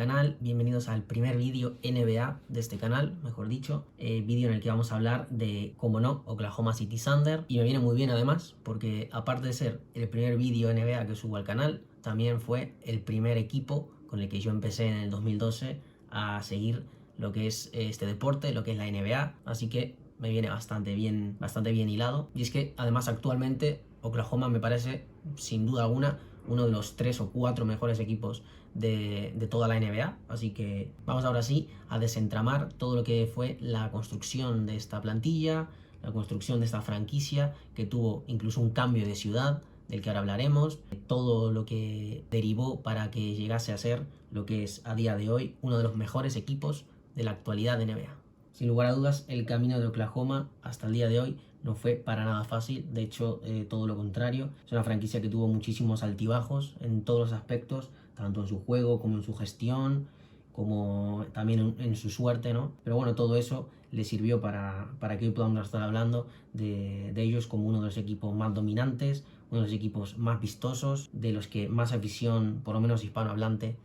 canal, bienvenidos al primer vídeo NBA de este canal, mejor dicho, vídeo en el que vamos a hablar de, como no, Oklahoma City Thunder, y me viene muy bien además, porque aparte de ser el primer vídeo NBA que subo al canal, también fue el primer equipo con el que yo empecé en el 2012 a seguir lo que es este deporte, lo que es la NBA, así que me viene bastante bien hilado. Y es que además actualmente Oklahoma me parece, sin duda alguna, uno de los 3 o 4 mejores equipos de toda la NBA, así que vamos ahora sí a desentramar todo lo que fue la construcción de esta plantilla, la construcción de esta franquicia, que tuvo incluso un cambio de ciudad, del que ahora hablaremos, todo lo que derivó para que llegase a ser lo que es a día de hoy uno de los mejores equipos de la actualidad de NBA. Sin lugar a dudas, el camino de Oklahoma hasta el día de hoy no fue para nada fácil, de hecho todo lo contrario. Es una franquicia que tuvo muchísimos altibajos en todos los aspectos, tanto en su juego como en su gestión, como también en su suerte, ¿no? Pero bueno, todo eso le sirvió para que hoy podamos estar hablando de ellos como uno de los equipos más dominantes, uno de los equipos más vistosos, de los que más afición, por lo menos hispanohablante,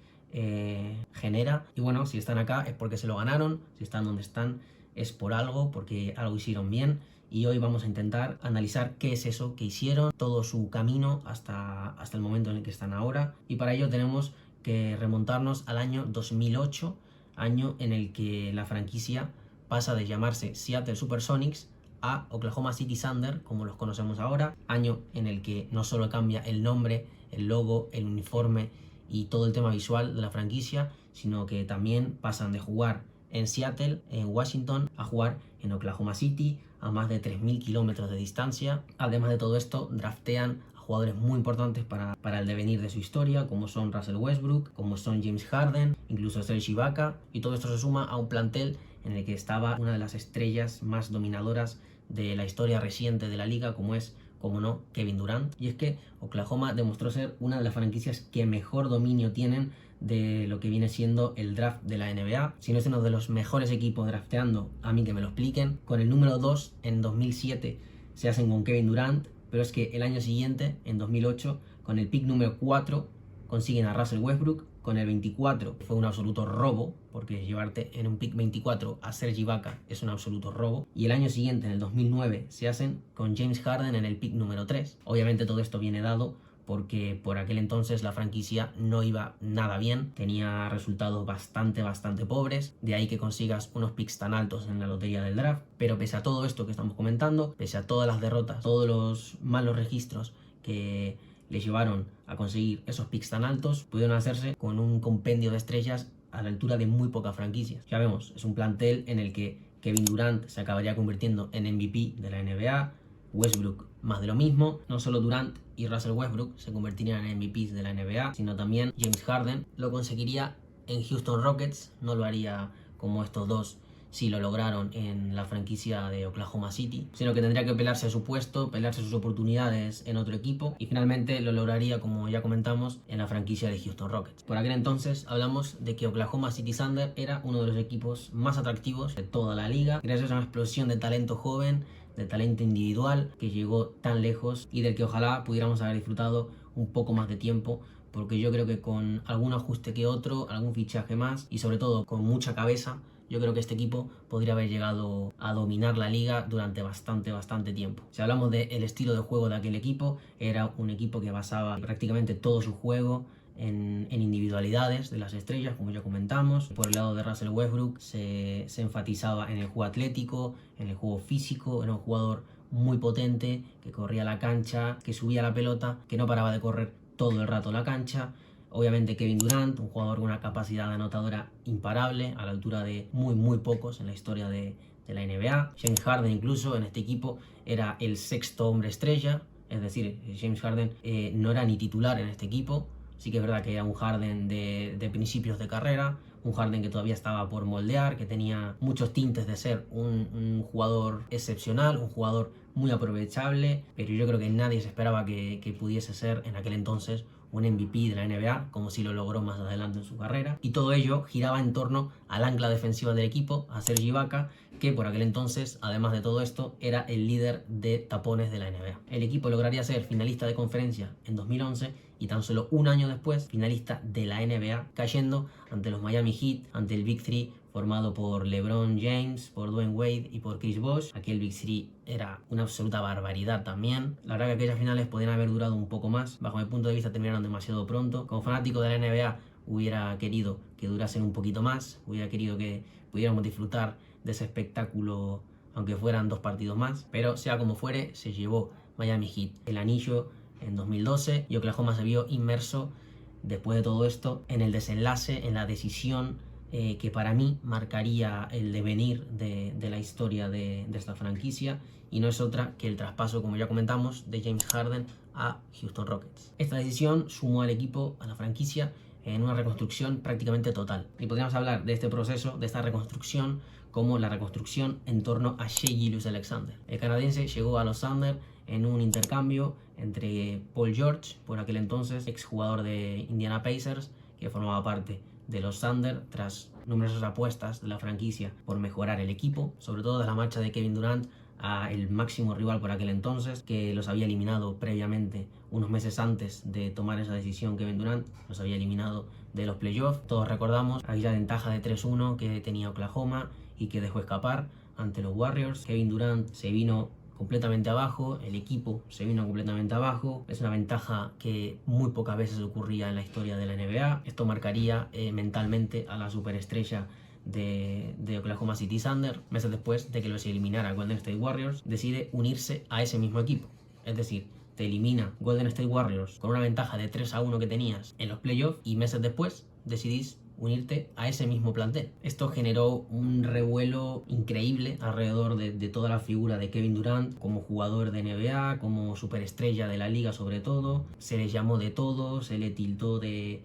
genera. Y bueno, si están acá es porque se lo ganaron, si están donde están es por algo, porque algo hicieron bien. Y hoy vamos a intentar analizar qué es eso que hicieron, todo su camino hasta el momento en el que están ahora. Y para ello tenemos que remontarnos al año 2008, año en el que la franquicia pasa de llamarse Seattle Supersonics a Oklahoma City Thunder, como los conocemos ahora. Año en el que no solo cambia el nombre, el logo, el uniforme y todo el tema visual de la franquicia, sino que también pasan de jugar en Seattle, en Washington, a jugar en Oklahoma City, a más de 3.000 kilómetros de distancia. Además de todo esto, draftean a jugadores muy importantes para el devenir de su historia, como son Russell Westbrook, como son James Harden, incluso Serge Ibaka, y todo esto se suma a un plantel en el que estaba una de las estrellas más dominadoras de la historia reciente de la liga, como es, como no, Kevin Durant. Y es que Oklahoma demostró ser una de las franquicias que mejor dominio tienen de lo que viene siendo el draft de la NBA. Si no es uno de los mejores equipos drafteando, a mí que me lo expliquen. Con el número 2 en 2007 se hacen con Kevin Durant, pero es que el año siguiente, en 2008, con el pick número 4 consiguen a Russell Westbrook. Con el 24 fue un absoluto robo, porque llevarte en un pick 24 a Serge Ibaka es un absoluto robo. Y el año siguiente, en el 2009, se hacen con James Harden en el pick número 3. Obviamente todo esto viene dado porque por aquel entonces la franquicia no iba nada bien, tenía resultados bastante pobres, de ahí que consigas unos picks tan altos en la lotería del draft. Pero pese a todo esto que estamos comentando, pese a todas las derrotas, todos los malos registros que les llevaron a conseguir esos picks tan altos, pudieron hacerse con un compendio de estrellas a la altura de muy pocas franquicias. Ya vemos, es un plantel en el que Kevin Durant se acabaría convirtiendo en MVP de la NBA, Westbrook más de lo mismo. No solo Durant y Russell Westbrook se convertirían en MVPs de la NBA, sino también James Harden lo conseguiría en Houston Rockets, no lo haría como estos dos si lo lograron en la franquicia de Oklahoma City, sino que tendría que pelearse su puesto, pelearse sus oportunidades en otro equipo, y finalmente lo lograría, como ya comentamos, en la franquicia de Houston Rockets. Por aquel entonces hablamos de que Oklahoma City Thunder era uno de los equipos más atractivos de toda la liga, gracias a una explosión de talento joven, de talento individual, que llegó tan lejos y del que ojalá pudiéramos haber disfrutado un poco más de tiempo, porque yo creo que con algún ajuste que otro, algún fichaje más y sobre todo con mucha cabeza, yo creo que este equipo podría haber llegado a dominar la liga durante bastante tiempo. Si hablamos del estilo de juego de aquel equipo, era un equipo que basaba prácticamente todo su juego en individualidades de las estrellas, como ya comentamos. Por el lado de Russell Westbrook se enfatizaba en el juego atlético, en el juego físico, era un jugador muy potente, que corría la cancha, que subía la pelota, que no paraba de correr todo el rato la cancha. Obviamente Kevin Durant, un jugador con una capacidad anotadora imparable, a la altura de muy pocos en la historia de la NBA. James Harden incluso en este equipo era el sexto hombre estrella, es decir, James Harden no era ni titular en este equipo. Sí que es verdad que era un Harden de principios de carrera, un Harden que todavía estaba por moldear, que tenía muchos tintes de ser un jugador excepcional, un jugador muy aprovechable, pero yo creo que nadie se esperaba que pudiese ser en aquel entonces un MVP de la NBA, como si lo logró más adelante en su carrera. Y todo ello giraba en torno al ancla defensiva del equipo, a Serge Ibaka, que por aquel entonces, además de todo esto, era el líder de tapones de la NBA. El equipo lograría ser finalista de conferencia en 2011 y tan solo un año después finalista de la NBA, cayendo ante los Miami Heat, ante el Big Three formado por LeBron James, por Dwayne Wade y por Chris Bosh. Aquel Big Three era una absoluta barbaridad también. La verdad que aquellas finales podían haber durado un poco más. Bajo mi punto de vista terminaron demasiado pronto. Como fanático de la NBA hubiera querido que durasen un poquito más, hubiera querido que pudiéramos disfrutar de ese espectáculo aunque fueran 2 partidos más, pero sea como fuere, se llevó Miami Heat el anillo en 2012 y Oklahoma se vio inmerso después de todo esto en el desenlace, en la decisión que para mí marcaría el devenir de la historia de esta franquicia, y no es otra que el traspaso, como ya comentamos, de James Harden a Houston Rockets. Esta decisión sumó al equipo, a la franquicia, en una reconstrucción prácticamente total. Y podríamos hablar de este proceso, de esta reconstrucción, como la reconstrucción en torno a Shai Gilgeous-Alexander. El canadiense llegó a los Thunder en un intercambio entre Paul George, por aquel entonces exjugador de Indiana Pacers, que formaba parte de los Thunder tras numerosas apuestas de la franquicia por mejorar el equipo, sobre todo de la marcha de Kevin Durant a el máximo rival por aquel entonces, que los había eliminado previamente unos meses antes de tomar esa decisión. Kevin Durant los había eliminado de los playoffs. Todos recordamos aquella ventaja de 3-1 que tenía Oklahoma y que dejó escapar ante los Warriors. Kevin Durant se vino completamente abajo, el equipo se vino completamente abajo. Es una ventaja que muy pocas veces ocurría en la historia de la NBA. Esto marcaría mentalmente a la superestrella de Oklahoma City Thunder. Meses después de que los eliminara Golden State Warriors, decide unirse a ese mismo equipo. Es decir, te elimina Golden State Warriors con una ventaja de 3-1 que tenías en los playoffs y meses después decidís unirte a ese mismo plantel. Esto generó un revuelo increíble alrededor de toda la figura de Kevin Durant como jugador de NBA, como superestrella de la liga sobre todo. Se le llamó de todo, se le tildó de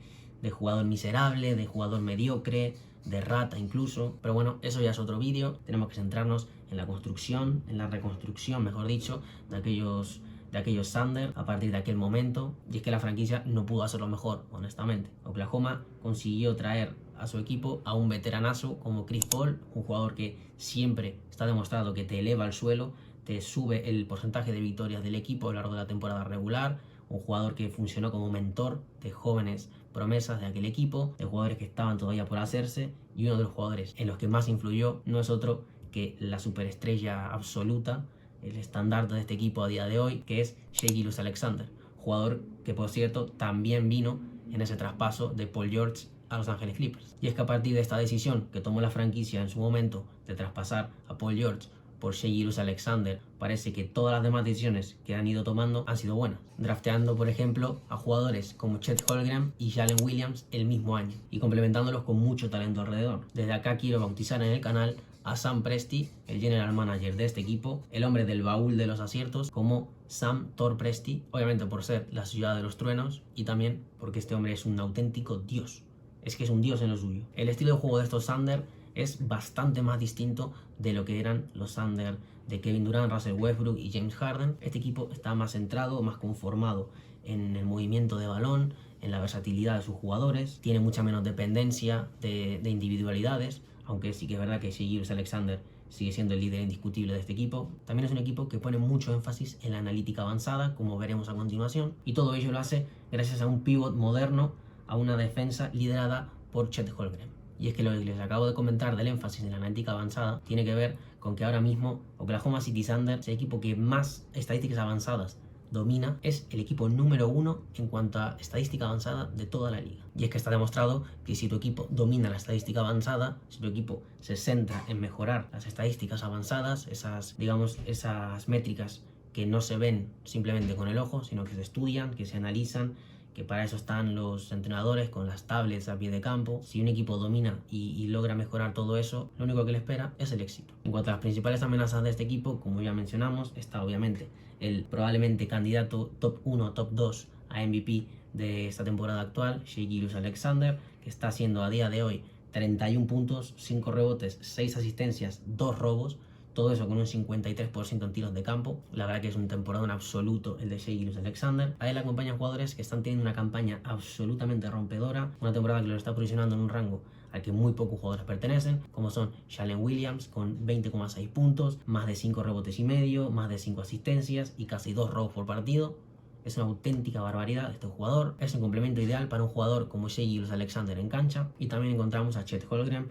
jugador miserable, de jugador mediocre, de rata incluso. Pero bueno, eso ya es otro vídeo. Tenemos que centrarnos en la construcción, en la reconstrucción, mejor dicho, de aquellos Thunder a partir de aquel momento. Y es que la franquicia no pudo hacerlo mejor, honestamente. Oklahoma consiguió traer a su equipo a un veteranazo como Chris Paul, un jugador que siempre está demostrado que te eleva al suelo, te sube el porcentaje de victorias del equipo a lo largo de la temporada regular, un jugador que funcionó como mentor de jóvenes promesas de aquel equipo, de jugadores que estaban todavía por hacerse, y uno de los jugadores en los que más influyó no es otro que la superestrella absoluta, el estandarte de este equipo a día de hoy, que es Shai Gilgeous-Alexander, jugador que por cierto también vino en ese traspaso de Paul George a Los Ángeles Clippers. Y es que a partir de esta decisión que tomó la franquicia en su momento de traspasar a Paul George por Shai Gilgeous-Alexander, parece que todas las demás decisiones que han ido tomando han sido buenas, drafteando por ejemplo a jugadores como Chet Holmgren y Jalen Williams el mismo año y complementándolos con mucho talento alrededor. Desde acá quiero bautizar en el canal a Sam Presti, el general manager de este equipo, el hombre del baúl de los aciertos, como Sam Thor Presti, obviamente por ser la ciudad de los truenos y también porque este hombre es un auténtico dios. Es que es un dios en lo suyo. El estilo de juego de estos Thunder es bastante más distinto de lo que eran los Thunder de Kevin Durant, Russell Westbrook y James Harden. Este equipo está más centrado, más conformado en el movimiento de balón, en la versatilidad de sus jugadores, tiene mucha menos dependencia de individualidades, aunque sí que es verdad que Shai Gilgeous-Alexander sigue siendo el líder indiscutible de este equipo. También es un equipo que pone mucho énfasis en la analítica avanzada, como veremos a continuación, y todo ello lo hace gracias a un pivot moderno, a una defensa liderada por Chet Holmgren. Y es que lo que les acabo de comentar del énfasis en la analítica avanzada tiene que ver con que ahora mismo Oklahoma City Thunder es el equipo que más estadísticas avanzadas domina, es el equipo número 1 en cuanto a estadística avanzada de toda la liga. Y es que está demostrado que si tu equipo domina la estadística avanzada, si tu equipo se centra en mejorar las estadísticas avanzadas, esas métricas que no se ven simplemente con el ojo, sino que se estudian, que se analizan, que para eso están los entrenadores con las tablets a pie de campo. Si un equipo domina y logra mejorar todo eso, lo único que le espera es el éxito. En cuanto a las principales amenazas de este equipo, como ya mencionamos, está obviamente el probablemente candidato top 1, top 2 a MVP de esta temporada actual, Shai Gilgeous-Alexander, que está haciendo a día de hoy 31 puntos, 5 rebotes, 6 asistencias, 2 robos. Todo eso con un 53% en tiros de campo. La verdad que es un temporadón absoluto el de Shai Gilgeous-Alexander. A él le acompañan jugadores que están teniendo una campaña absolutamente rompedora, una temporada que lo está posicionando en un rango al que muy pocos jugadores pertenecen, como son Jalen Williams con 20,6 puntos, más de 5 rebotes y medio, más de 5 asistencias y casi 2 robos por partido. Es una auténtica barbaridad este jugador. Es un complemento ideal para un jugador como Shai Gilgeous-Alexander en cancha. Y también encontramos a Chet Holmgren,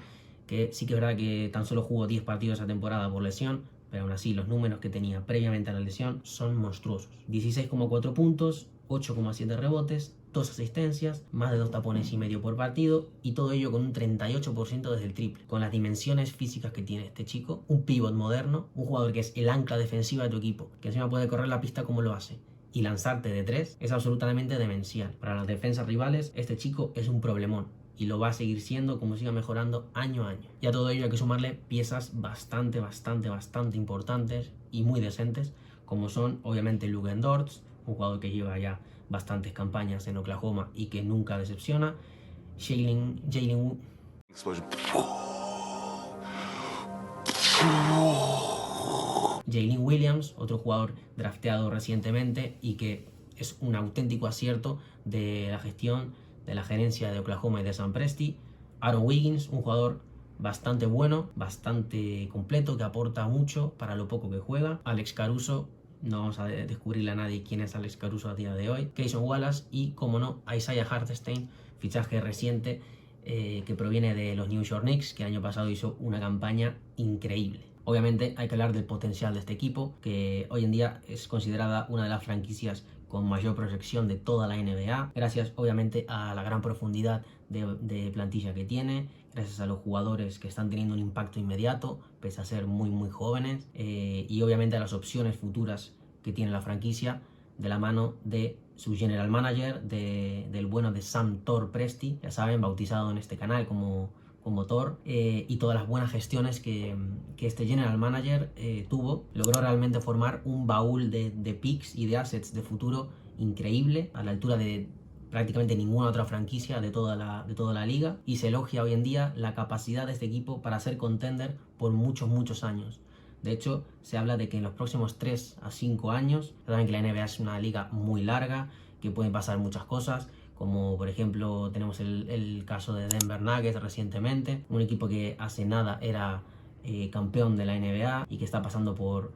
que sí que es verdad que tan solo jugó 10 partidos esa temporada por lesión, pero aún así los números que tenía previamente a la lesión son monstruosos. 16,4 puntos, 8,7 rebotes, 2 asistencias, más de 2 tapones y medio por partido, y todo ello con un 38% desde el triple. Con las dimensiones físicas que tiene este chico, un pívot moderno, un jugador que es el ancla defensiva de tu equipo, que encima puede correr la pista como lo hace y lanzarte de 3, es absolutamente demencial. Para las defensas rivales, este chico es un problemón y lo va a seguir siendo como siga mejorando año a año. Y a todo ello hay que sumarle piezas bastante importantes y muy decentes, como son obviamente Luguentz Dort, un jugador que lleva ya bastantes campañas en Oklahoma y que nunca decepciona. Jalen Williams, otro jugador drafteado recientemente y que es un auténtico acierto de la gestión de la gerencia de Oklahoma y de Sam Presti. Aaron Wiggins, un jugador bastante bueno, bastante completo, que aporta mucho para lo poco que juega. Alex Caruso, no vamos a descubrirle a nadie quién es Alex Caruso a día de hoy. Cason Wallace y, como no, Isaiah Hartenstein, fichaje reciente que proviene de los New York Knicks, que el año pasado hizo una campaña increíble. Obviamente hay que hablar del potencial de este equipo, que hoy en día es considerada una de las franquicias con mayor proyección de toda la NBA, gracias obviamente a la gran profundidad de plantilla que tiene, gracias a los jugadores que están teniendo un impacto inmediato, pese a ser muy jóvenes, y obviamente a las opciones futuras que tiene la franquicia, de la mano de su general manager, del bueno de Sam Thor Presti, ya saben, bautizado en este canal como Thor, y todas las buenas gestiones que este general manager tuvo. Logró realmente formar un baúl de picks y de assets de futuro increíble, a la altura de prácticamente ninguna otra franquicia de toda la liga, y se elogia hoy en día la capacidad de este equipo para ser contender por muchos años. De hecho, se habla de que en los próximos 3 a 5 años, saben que la NBA es una liga muy larga, que pueden pasar muchas cosas, como por ejemplo tenemos el caso de Denver Nuggets recientemente, un equipo que hace nada era campeón de la NBA y que está pasando por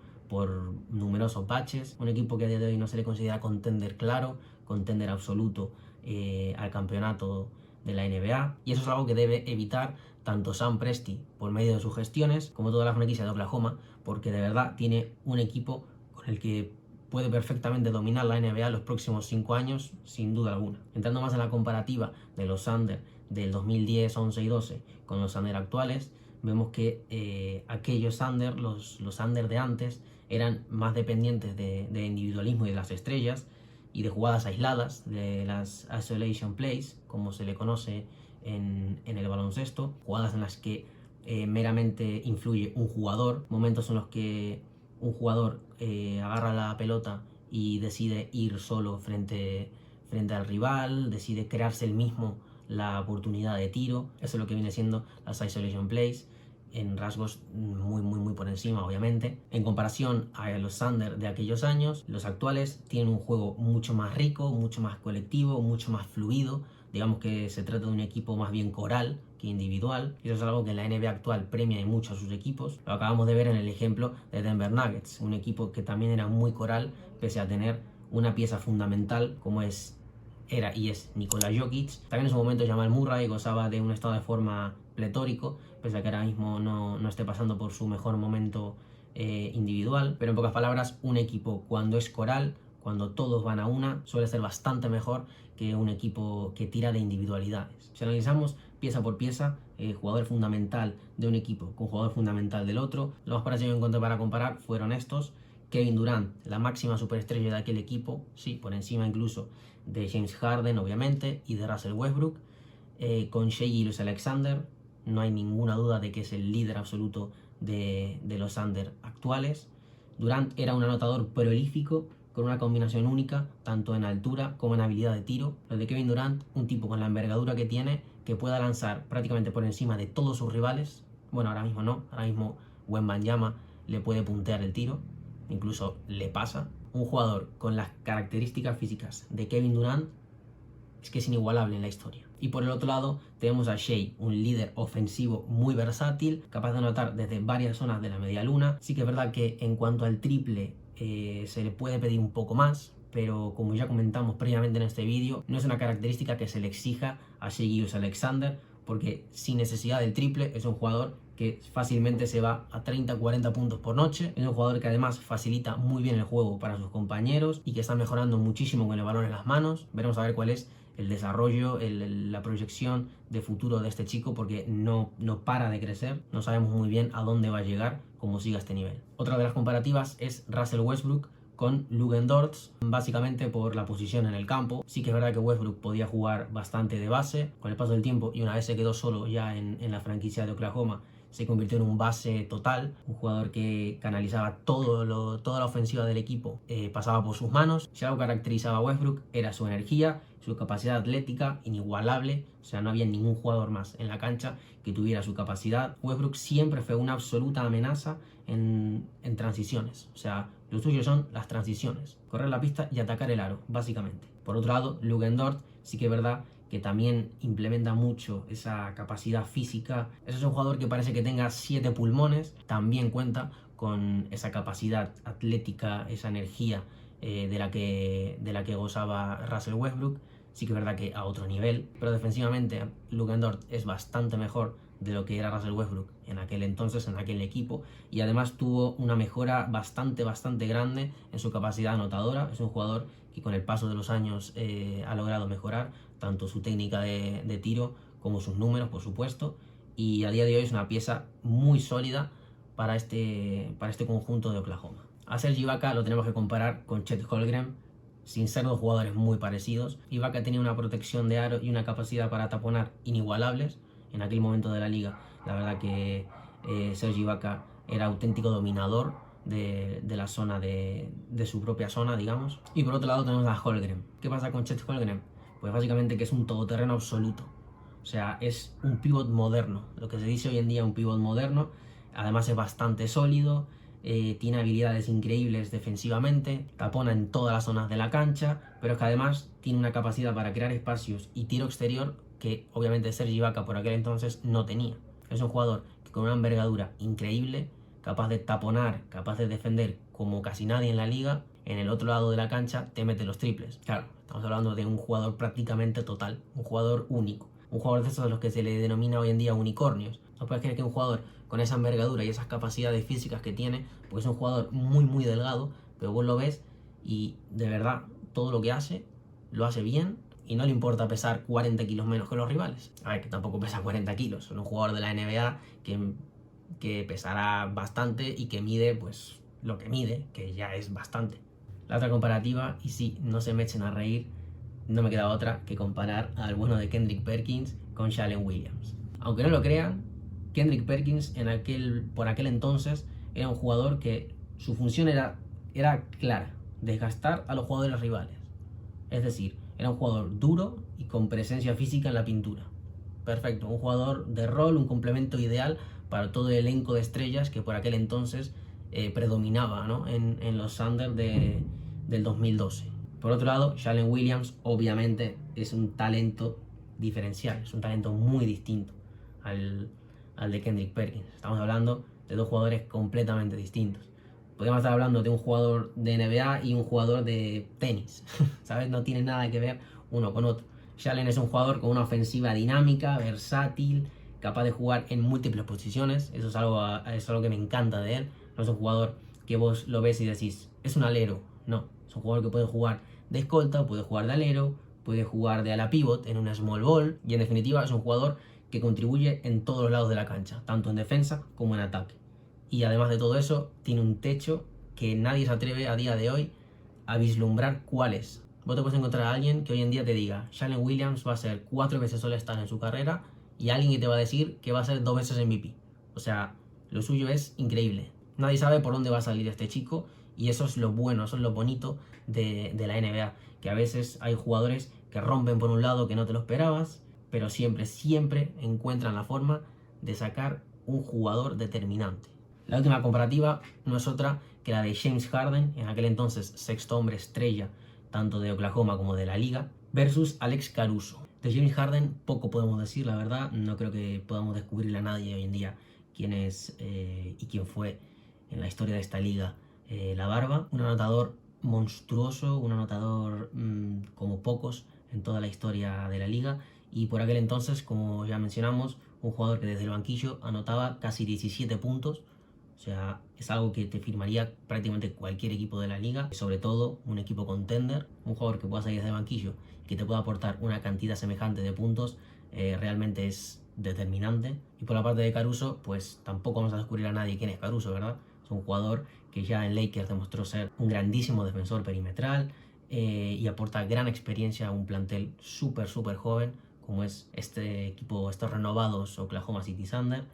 numerosos baches, un equipo que a día de hoy no se le considera contender claro, contender absoluto al campeonato de la NBA, y eso es algo que debe evitar tanto Sam Presti por medio de sus gestiones como toda la franquicia de Oklahoma, porque de verdad tiene un equipo con el que puede perfectamente dominar la NBA los próximos 5 años, sin duda alguna. Entrando más en la comparativa de los Thunder del 2010, 11 y 12 con los Thunder actuales, vemos que aquellos Thunder, los Thunder de antes, eran más dependientes de individualismo y de las estrellas y de jugadas aisladas, de las isolation plays, como se le conoce en el baloncesto, jugadas en las que meramente influye un jugador, momentos en los que un jugador agarra la pelota y decide ir solo frente al rival, decide crearse él mismo la oportunidad de tiro. Eso es lo que viene siendo las isolation plays, en rasgos muy por encima, obviamente. En comparación a los Thunder de aquellos años, los actuales tienen un juego mucho más rico, mucho más colectivo, mucho más fluido. Digamos que se trata de un equipo más bien coral que individual, y eso es algo que en la NBA actual premia y mucho a sus equipos. Lo acabamos de ver en el ejemplo de Denver Nuggets, un equipo que también era muy coral, pese a tener una pieza fundamental como era y es Nikola Jokic. También en su momento Jamal Murray gozaba de un estado de forma pletórico, pese a que ahora mismo no esté pasando por su mejor momento individual. Pero en pocas palabras, un equipo cuando es coral, cuando todos van a una, suele ser bastante mejor que un equipo que tira de individualidades. Si analizamos pieza por pieza, jugador fundamental de un equipo con jugador fundamental del otro, los más parecidos que encontré para comparar fueron estos: Kevin Durant, la máxima superestrella de aquel equipo, sí, por encima incluso de James Harden, obviamente, y de Russell Westbrook. Con Shai Gilgeous-Alexander, no hay ninguna duda de que es el líder absoluto de los Thunder actuales. Durant era un anotador prolífico, con una combinación única, tanto en altura como en habilidad de tiro. Lo de Kevin Durant, un tipo con la envergadura que tiene, que pueda lanzar prácticamente por encima de todos sus rivales. Bueno, ahora mismo no, ahora mismo Wembanyama le puede puntear el tiro, incluso le pasa. Un jugador con las características físicas de Kevin Durant es que es inigualable en la historia. Y por el otro lado tenemos a Shai, un líder ofensivo muy versátil, capaz de anotar desde varias zonas de la media luna. Sí que es verdad que en cuanto al triple se le puede pedir un poco más, pero como ya comentamos previamente en este vídeo, no es una característica que se le exija a Shai Gilgeous-Alexander, porque sin necesidad del triple es un jugador que fácilmente se va a 30-40 puntos por noche. Es un jugador que además facilita muy bien el juego para sus compañeros y que está mejorando muchísimo con el balón en las manos. Veremos a ver cuál es el desarrollo, la proyección de futuro de este chico, porque no para de crecer. No sabemos muy bien a dónde va a llegar como siga este nivel. Otra de las comparativas es Russell Westbrook con Luka Doncic, básicamente por la posición en el campo. Sí que es verdad que Westbrook podía jugar bastante de base con el paso del tiempo, y una vez se quedó solo ya en la franquicia de Oklahoma, se convirtió en un base total, un jugador que canalizaba toda la ofensiva del equipo, pasaba por sus manos. Si algo caracterizaba a Westbrook era su energía, su capacidad atlética inigualable. O sea, no había ningún jugador más en la cancha que tuviera su capacidad. Westbrook siempre fue una absoluta amenaza en transiciones. O sea, lo suyo son las transiciones, correr la pista y atacar el aro, básicamente. Por otro lado, Luka Doncic sí que es verdad que también implementa mucho esa capacidad física. Es un jugador que parece que tenga 7 pulmones, también cuenta con esa capacidad atlética, esa energía de la que gozaba Russell Westbrook. Sí que es verdad que a otro nivel, pero defensivamente Luka Doncic es bastante mejor de lo que era Russell Westbrook en aquel entonces, en aquel equipo, y además tuvo una mejora bastante grande en su capacidad anotadora. Es un jugador que con el paso de los años ha logrado mejorar tanto su técnica de tiro como sus números, por supuesto, y a día de hoy es una pieza muy sólida para este conjunto de Oklahoma. A Serge Ibaka lo tenemos que comparar con Chet Holmgren, sin ser dos jugadores muy parecidos. Ibaka tenía una protección de aro y una capacidad para taponar inigualables en aquel momento de la liga. La verdad que Serge Ibaka era auténtico dominador de la zona, de su propia zona, digamos. Y por otro lado tenemos a Holmgren. ¿Qué pasa con Chet Holmgren? Pues básicamente que es un todoterreno absoluto. O sea, es un pívot moderno, lo que se dice hoy en día un pívot moderno. Además es bastante sólido, tiene habilidades increíbles defensivamente, tapona en todas las zonas de la cancha, pero es que además tiene una capacidad para crear espacios y tiro exterior que obviamente Serge Ibaka por aquel entonces no tenía. Es un jugador que con una envergadura increíble, capaz de taponar, capaz de defender como casi nadie en la liga. En el otro lado de la cancha te mete los triples. Claro, estamos hablando de un jugador prácticamente total, un jugador único, un jugador de esos a los que se le denomina hoy en día unicornios. No puedes creer que un jugador con esa envergadura y esas capacidades físicas que tiene, porque es un jugador muy delgado, pero vos lo ves y de verdad todo lo que hace, lo hace bien, y no le importa pesar 40 kilos menos que los rivales. A ver, que tampoco pesa 40 kilos, es un jugador de la NBA que pesará bastante y que mide pues lo que mide, que ya es bastante. La otra comparativa, y sí, no se me echen a reír, no me queda otra que comparar al bueno de Kendrick Perkins con Jalen Williams. Aunque no lo crean, Kendrick Perkins por aquel entonces era un jugador que su función era clara: desgastar a los jugadores rivales. Es decir, era un jugador duro y con presencia física en la pintura. Perfecto, un jugador de rol, un complemento ideal para todo el elenco de estrellas que por aquel entonces predominaba, ¿no?, en los Thunder del 2012. Por otro lado, Jalen Williams obviamente es un talento diferencial, es un talento muy distinto al de Kendrick Perkins. Estamos hablando de dos jugadores completamente distintos. Podríamos estar hablando de un jugador de NBA y un jugador de tenis, ¿sabes? No tiene nada que ver uno con otro. Jalen es un jugador con una ofensiva dinámica, versátil, capaz de jugar en múltiples posiciones. Eso es algo que me encanta de él. No es un jugador que vos lo ves y decís, es un alero. No, es un jugador que puede jugar de escolta, puede jugar de alero, puede jugar de ala pivot en una small ball, y en definitiva es un jugador que contribuye en todos los lados de la cancha, tanto en defensa como en ataque. Y además de todo eso, tiene un techo que nadie se atreve a día de hoy a vislumbrar cuál es. Vos te puedes encontrar a alguien que hoy en día te diga, Jalen Williams va a ser 4 veces All-Star en su carrera, y alguien que te va a decir que va a ser 2 veces MVP. O sea, lo suyo es increíble. Nadie sabe por dónde va a salir este chico, y eso es lo bueno, eso es lo bonito de la NBA, que a veces hay jugadores que rompen por un lado que no te lo esperabas, pero siempre encuentran la forma de sacar un jugador determinante. La última comparativa no es otra que la de James Harden, en aquel entonces sexto hombre estrella tanto de Oklahoma como de la liga, versus Alex Caruso. De James Harden poco podemos decir, la verdad. No creo que podamos descubrirle a nadie hoy en día quién es y quién fue en la historia de esta liga la barba. Un anotador monstruoso, un anotador como pocos en toda la historia de la liga, y por aquel entonces, como ya mencionamos, un jugador que desde el banquillo anotaba casi 17 puntos. O sea, es algo que te firmaría prácticamente cualquier equipo de la liga, sobre todo un equipo contender. Un jugador que pueda salir desde el banquillo y que te pueda aportar una cantidad semejante de puntos realmente es determinante. Y por la parte de Caruso, pues tampoco vamos a descubrir a nadie quién es Caruso, ¿verdad? Es un jugador que ya en Lakers demostró ser un grandísimo defensor perimetral y aporta gran experiencia a un plantel súper joven como es este equipo, estos renovados Oklahoma City Thunder.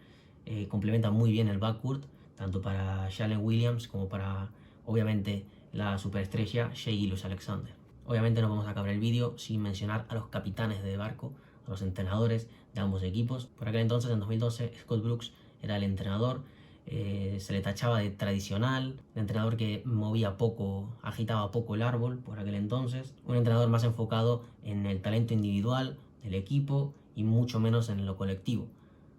Complementa muy bien el backcourt, tanto para Jalen Williams como para, obviamente, la superestrella Shai Gilgeous-Alexander. Obviamente no vamos a acabar el vídeo sin mencionar a los capitanes de barco, a los entrenadores de ambos equipos. Por aquel entonces, en 2012, Scott Brooks era el entrenador. Se le tachaba de tradicional, de entrenador que movía poco, agitaba poco el árbol por aquel entonces. Un entrenador más enfocado en el talento individual del equipo y mucho menos en lo colectivo.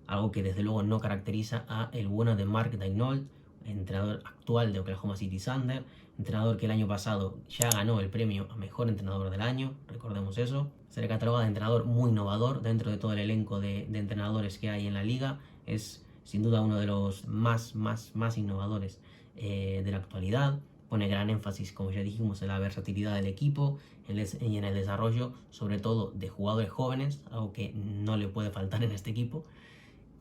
Algo que desde luego no caracteriza a el bueno de Mark Daigneault, entrenador actual de Oklahoma City Thunder, entrenador que el año pasado ya ganó el premio a Mejor Entrenador del Año, recordemos eso. Se le cataloga de entrenador muy innovador dentro de todo el elenco de entrenadores que hay en la liga. Es sin duda uno de los más innovadores de la actualidad. Pone gran énfasis, como ya dijimos, en la versatilidad del equipo y en el desarrollo, sobre todo de jugadores jóvenes, algo que no le puede faltar en este equipo.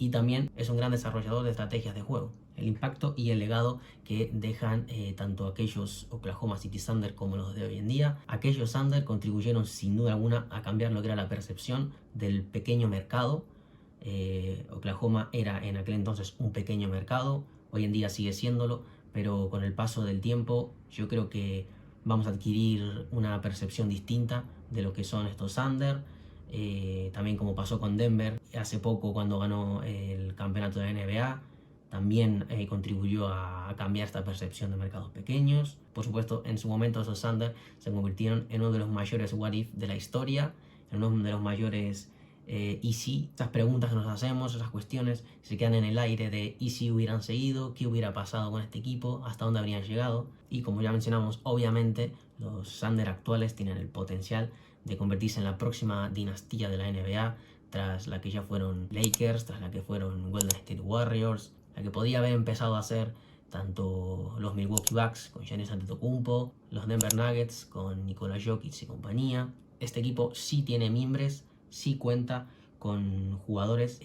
Y también es un gran desarrollador de estrategias de juego. El impacto y el legado que dejan tanto aquellos Oklahoma City Thunder como los de hoy en día. Aquellos Thunder contribuyeron sin duda alguna a cambiar lo que era la percepción del pequeño mercado. Oklahoma era en aquel entonces un pequeño mercado, hoy en día sigue siéndolo, pero con el paso del tiempo yo creo que vamos a adquirir una percepción distinta de lo que son estos Thunder. También como pasó con Denver hace poco cuando ganó el campeonato de NBA, también contribuyó a cambiar esta percepción de mercados pequeños. Por supuesto, en su momento esos Thunder se convirtieron en uno de los mayores what if de la historia, en uno de los mayores y si. Estas preguntas que nos hacemos, esas cuestiones, se quedan en el aire de y si hubieran seguido, qué hubiera pasado con este equipo, hasta dónde habrían llegado. Y como ya mencionamos, obviamente los Thunder actuales tienen el potencial de convertirse en la próxima dinastía de la NBA, tras la que ya fueron Lakers, tras la que fueron Golden State Warriors, la que podía haber empezado a ser tanto los Milwaukee Bucks con Giannis Antetokounmpo, los Denver Nuggets con Nikola Jokic y compañía. Este equipo sí tiene mimbres, sí cuenta con jugadores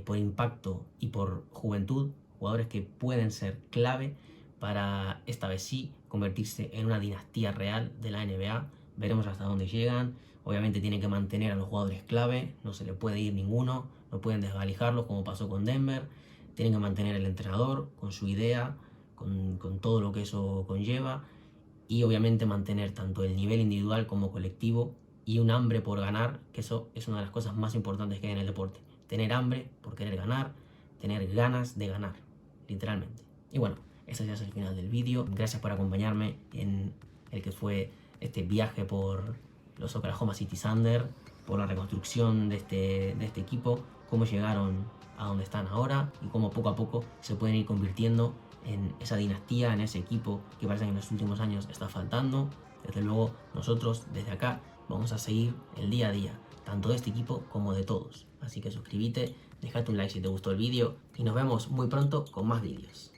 por impacto y por juventud, jugadores que pueden ser clave para esta vez sí convertirse en una dinastía real de la NBA. Veremos hasta dónde llegan. Obviamente tienen que mantener a los jugadores clave, no se le puede ir ninguno, no pueden desvalijarlos como pasó con Denver. Tienen que mantener el entrenador con su idea, con todo lo que eso conlleva, y obviamente mantener tanto el nivel individual como colectivo y un hambre por ganar, que eso es una de las cosas más importantes que hay en el deporte. Tener hambre por querer ganar, tener ganas de ganar, literalmente. Y bueno, ese ya es el final del vídeo. Gracias por acompañarme en el que fue este viaje por los Oklahoma City Thunder, por la reconstrucción de este equipo, cómo llegaron a donde están ahora y cómo poco a poco se pueden ir convirtiendo en esa dinastía, en ese equipo que parece que en los últimos años está faltando. Desde luego nosotros desde acá vamos a seguir el día a día, tanto de este equipo como de todos. Así que suscríbete, déjate un like si te gustó el vídeo y nos vemos muy pronto con más vídeos.